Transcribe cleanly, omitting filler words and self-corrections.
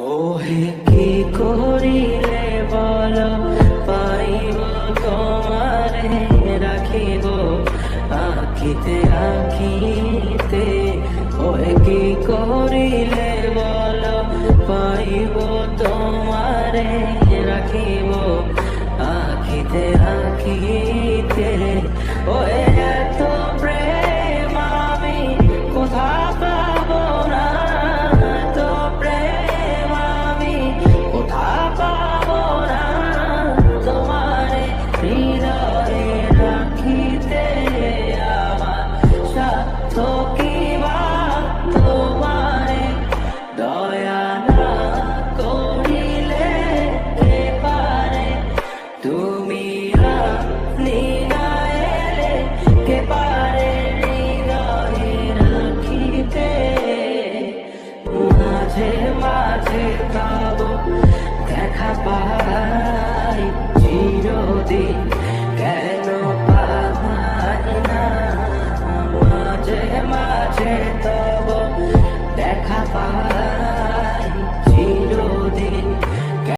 ওহে কি করিলে বল পাইব তোমারে রাখিব আখিতে আখিতে। ওহে কি করিলে বল পাইব তোমারে রাখিব আখিতে আখিতে। ওহে এত প্রেম আমি কোথা পাবো না, এত প্রেম আমি কোথা পাবো না। তোমারে হৃদয়ে রাখিতে আমার সাধ্য কি বা তোমারে দয়া না করিলে কে পারে। তুমি আপনি না এলে কে পারে হৃদয়ে রাখিতে। মাঝে মাঝে কাবো দেখা পাই চিরদিন